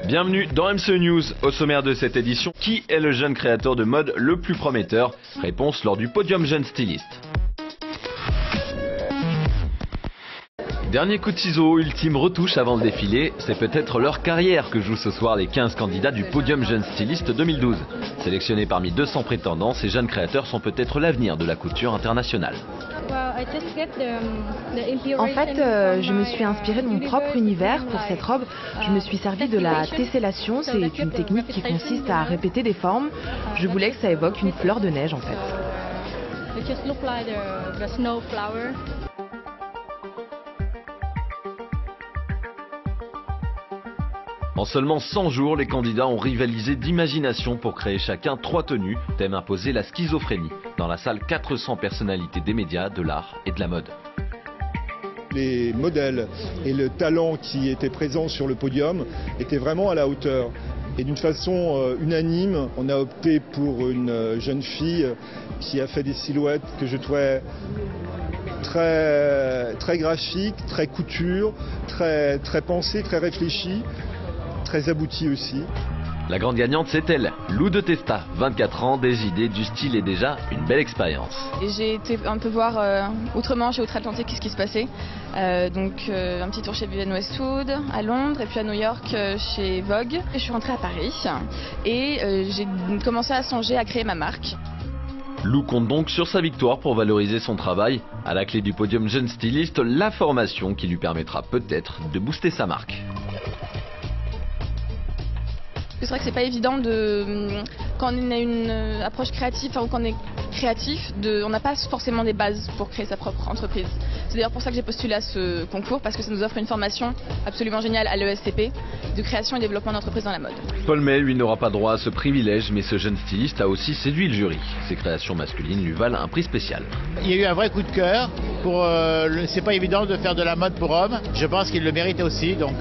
Bienvenue dans MCE News. Au sommaire de cette édition, qui est le jeune créateur de mode le plus prometteur? Réponse lors du podium jeune styliste. Dernier coup de ciseau, ultime retouche avant le défilé, c'est peut-être leur carrière que jouent ce soir les 15 candidats du podium jeune styliste 2012. Sélectionnés parmi 200 prétendants, ces jeunes créateurs sont peut-être l'avenir de la couture internationale. En fait, je me suis inspirée de mon propre univers pour cette robe. Je me suis servi de la tessellation, c'est une technique qui consiste à répéter des formes. Je voulais que ça évoque une fleur de neige en fait. En seulement 100 jours, les candidats ont rivalisé d'imagination pour créer chacun 3 tenues, thème imposé la schizophrénie. Dans la salle, 400 personnalités des médias, de l'art et de la mode. Les modèles et le talent qui était présent sur le podium étaient vraiment à la hauteur. Et d'une façon unanime, on a opté pour une jeune fille qui a fait des silhouettes que je trouvais très graphiques, très couture, très pensées, très réfléchies. Très abouti aussi. La grande gagnante, c'est elle, Lou de Testa, 24 ans, des idées, du style et déjà une belle expérience. J'ai été un peu voir outre-Manche et outre-Atlantique ce qui se passait. Un petit tour chez Vivienne Westwood à Londres et puis à New York chez Vogue. Et je suis rentrée à Paris et j'ai commencé à songer à créer ma marque. Lou compte donc sur sa victoire pour valoriser son travail. À la clé du podium jeune styliste, la formation qui lui permettra peut-être de booster sa marque. C'est vrai que c'est pas évident quand on a une approche créative, ou quand on est créatif, on n'a pas forcément des bases pour créer sa propre entreprise. C'est d'ailleurs pour ça que j'ai postulé à ce concours, parce que ça nous offre une formation absolument géniale à l'ESCP de création et développement d'entreprise dans la mode. Paul May, lui, n'aura pas droit à ce privilège, mais ce jeune styliste a aussi séduit le jury. Ses créations masculines lui valent un prix spécial. Il y a eu un vrai coup de cœur. C'est pas évident de faire de la mode pour hommes. Je pense qu'il le mérite aussi, donc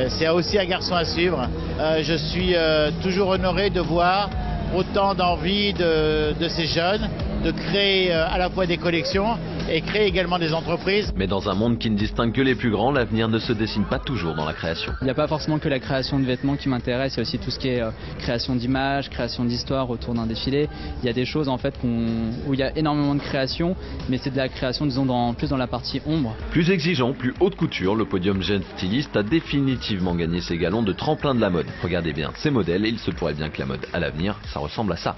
c'est aussi un garçon à suivre. Je suis toujours honoré de voir autant d'envie de ces jeunes de créer à la fois des collections et créer également des entreprises. Mais dans un monde qui ne distingue que les plus grands, l'avenir ne se dessine pas toujours dans la création. Il n'y a pas forcément que la création de vêtements qui m'intéresse, il y a aussi tout ce qui est création d'images, création d'histoires autour d'un défilé. Il y a des choses en fait où il y a énormément de création, mais c'est de la création disons plus dans la partie ombre. Plus exigeant, plus haute couture, le podium jeune styliste a définitivement gagné ses galons de tremplin de la mode. Regardez bien ces modèles et il se pourrait bien que la mode à l'avenir, ça ressemble à ça.